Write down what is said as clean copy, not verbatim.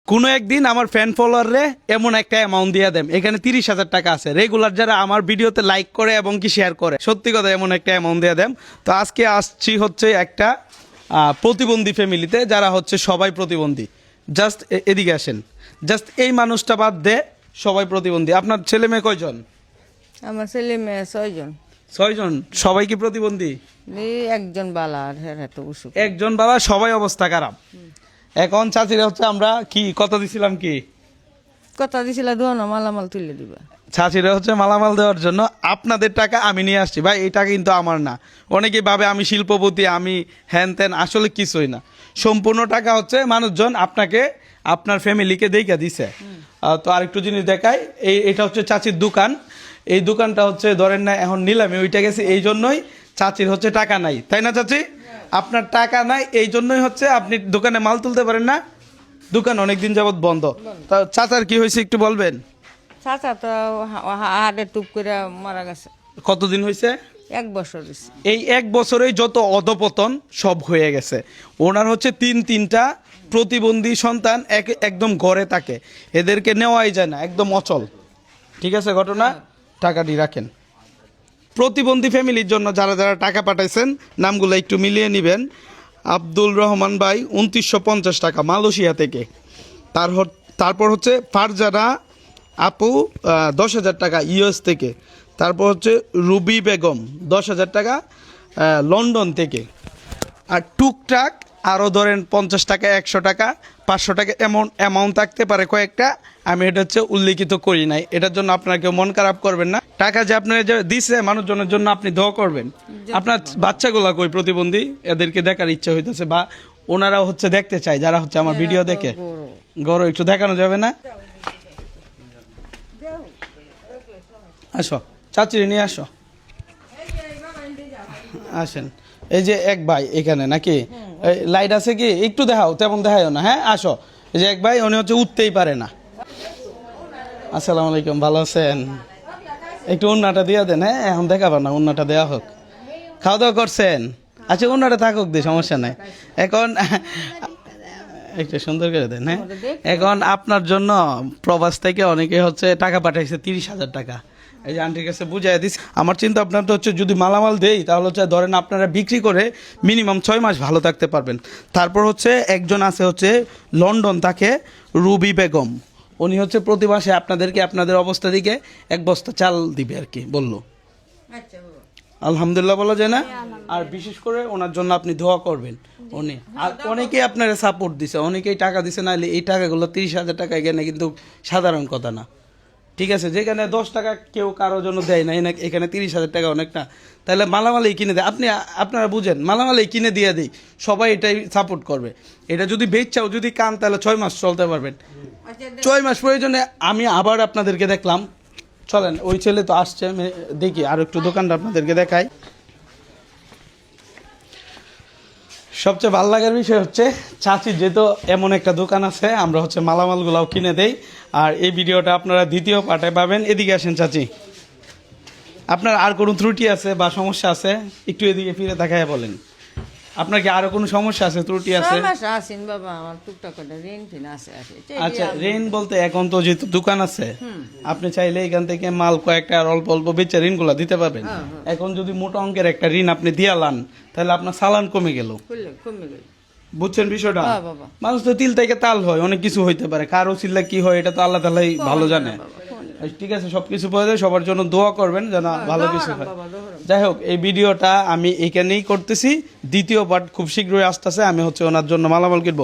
কোনো একদিন আমার ফ্যান ফলোয়াররে এমন একটা অ্যামাউন্ট দিয়ে দেন, এখানে 30,000 টাকা আছে। রেগুলার যারা আমার ভিডিওতে লাইক করে এবং কি শেয়ার করে, সত্যি কথা এমন একটা অ্যামাউন্ট দিয়ে দেন। তো আজকে আসছি হচ্ছে একটা প্রতিবন্ধী ফ্যামিলিতে, যারা হচ্ছে সবাই প্রতিবন্ধী। জাস্ট এদিকে আসেন, জাস্ট এই মানুষটা বাদ দে সবাই প্রতিবন্ধী। আপনার ছেলে মেয়ে কয়জন? আমার ছেলে মেয়ে 6 জন। 6 জন। সবাই কি প্রতিবন্ধী? একজন বালা আর এত অসুখ। একজন বাবা, সবাই অবস্থা খারাপ। এখন চাচিরা হচ্ছে আমরা কি কথা দিছিলাম, কি কথা দিছিল দোয়ানো মালামাল তুলে দিবা। চাচিরা হচ্ছে মালামাল দেওয়ার জন্য আপনাদের টাকা আমি নিয়ে আসছি। ভাই এই টাকা কিন্তু আমার না। অনেকেই ভাবে আমি শিল্পপতি, আমি হ্যান ত্যান, আসলে কিছুই না। সম্পূর্ণ টাকা হচ্ছে মানুষজন আপনাকে আপনার ফ্যামিলিকে দেখা দিছে। তো আরেকটু জিনিস দেখাই, এটা হচ্ছে চাচির দোকান। এই দোকানটা হচ্ছে ধরেন না এখন নিলামে ওইটা গেছে, এই জন্যই চাচির হচ্ছে টাকা নাই, তাই না চাচি? আপনার টাকা নাই, এই জন্যই হচ্ছে আপনি দোকানে মাল তুলতে পারেন না। দোকান অনেকদিন যাবত বন্ধ। তা চাচার কি হয়েছে একটু বলবেন? চাচা তো হাড়ে টুপ করে মারা গেছে। কতদিন হয়েছে? 1 বছর হয়েছে। এই 1 বছরেই যত অধপতন সব হয়ে গেছে। ওনার হচ্ছে তিনটা প্রতিবন্ধী সন্তান একদম ঘরে থাকে, এদেরকে নেওয়াই যায় না, একদম অচল। ঠিক আছে ঘটনা, টাকাটি রাখেন। প্রতিবন্ধী ফ্যামিলির জন্য যারা যারা টাকা পাঠাইছেন নামগুলো একটু মিলিয়ে নেবেন। আব্দুল রহমান ভাই 2950 টাকা মালয়েশিয়া থেকে। তারপর হচ্ছে ফারজানা আপু 10,000 টাকা ইউএস থেকে। তারপর হচ্ছে রুবি বেগম 10,000 টাকা লন্ডন থেকে। আর টুকটাক আরও ধরেন 50 টাকা, 100 টাকা, 500 টাকা এমন অ্যামাউন্ট থাকতে পারে কয়েকটা। আমি এটা হচ্ছে উল্লেখিত করি নাই, এটার জন্য আপনার কেউ মন খারাপ করবেন না। টাকা যে আপনার যে দিছে মানুষজনের জন্য আপনি দোয়া করবেন। আপনার বাচ্চাগুলা কই প্রতিবন্ধী, এদেরকে দেখার ইচ্ছা হইতেছে, বা ওনারাও হচ্ছে দেখতে চায় যারা হচ্ছে আমার ভিডিও দেখে। গৌরব একটু দেখানো যাবে না? আসো চাচিরে নিয়ে আসো, আসেন। এই যে এক ভাই এখানে নাকি লাইট আছে কি একটু দেখাও, তেমন দেখাইও না। হ্যাঁ আসো। এই যে এক ভাই, উনি হচ্ছে উঠতেই পারে না। আসসালামু আলাইকুম, ভালো আছেন? একটু উন্নাটা দিয়ে দেন। হ্যাঁ এখন দেখাবো না, উন্নাটা দেওয়া হোক। খাওয়া দাওয়া করছেন? আচ্ছা উন্নাটা থাকুক, দিয়ে সমস্যা নাই। এখন একটু সুন্দর করে দেন। হ্যাঁ এখন আপনার জন্য প্রবাস থেকে অনেকে হচ্ছে টাকা পাঠাইছে 30,000 টাকা। এই যে আন্টির কাছে বুঝাই দিস। আমার চিন্তা আপনার তো হচ্ছে যদি মালামাল দেই তাহলে হচ্ছে ধরেন আপনারা বিক্রি করে মিনিমাম 6 মাস ভালো থাকতে পারবেন। তারপর হচ্ছে একজন আছে হচ্ছে লন্ডন থাকে, রুবি বেগম। উনি হচ্ছে প্রতি মাসে আপনাদেরকে আপনাদের অবস্থা দিকে 1 বস্তা চাল দিবে আর কি বললো। আলহামদুলিল্লাহ বলা যায় না? আর বিশেষ করে ওনার জন্য আপনি দোয়া করবেন। উনি আর অনেকেই আপনারা সাপোর্ট দিছে, অনেকেই টাকা দিছে, নাহলে এই টাকাগুলো 30,000 টাকা এখানে কিন্তু সাধারণ কথা না। ঠিক আছে, যেখানে 10 টাকা কেউ কারোর জন্য দেয় না, এখানে 30,000 টাকা অনেকটা। তাহলে মালামালেই কিনে দেয়। আপনারা বুঝেন, মালামালেই কিনে দিয়ে দিই, সবাই এটাই সাপোর্ট করবে। এটা যদি বেচাও যদি কান, তাহলে 6 মাস চলতে পারবেন। 6 মাস প্রয়োজনে আমি আবার আপনাদেরকে দেখলাম। চলেন, ওই ছেলে তো আসছে, দেখি আর একটু দোকানটা আপনাদেরকে দেখাই। সবচেয়ে ভালো লাগার বিষয় হচ্ছে চাচির যেহেতু এমন একটা দোকান আছে, আমরা হচ্ছে মালামালগুলাও কিনে দেই। আর এই ভিডিওটা আপনারা দ্বিতীয় পার্টে পাবেন। এদিকে আসেন চাচি, আপনার আর কোনো ত্রুটি আছে বা সমস্যা আছে একটু এদিকে ফিরে তাকায় বলেন। আপনার কি আরো কোনো সমস্যা আছে, ত্রুটি আছে? সমস্যা আছেন বাবা, আমার টুকটাক করে ঋণ ফিন আছে। আচ্ছা ঋণ বলতে এখন তো যেহেতু দোকান আছে, আপনি চাইলে এখান থেকে মাল কয়েকটা আর অল্প অল্প বেচে ঋণগুলো দিতে পারবেন। এখন যদি মোটা অঙ্কের একটা ঋণ আপনি দিয়ালান, তাহলে আপনার চালান কমে গেল। বুঝছেন বিষয়টা? মানুষ তো তিল থেকে তাল হয়, অনেক কিছু হইতে পারে, কারো চিল্লা কি হয় এটা তো আল্লাহ তাআলাই ভালো জানে। ঠিক আছে, সবকিছু পরে সবার জন্য দোয়া করবেন যেন ভালো কিছু হয়। যাই হোক, এই ভিডিওটা আমি এখানেই করতেছি। দ্বিতীয় পার্ট খুব শীঘ্রই আসতেছে। আমি হচ্ছে ওনার জন্য মালামাল কিনবো।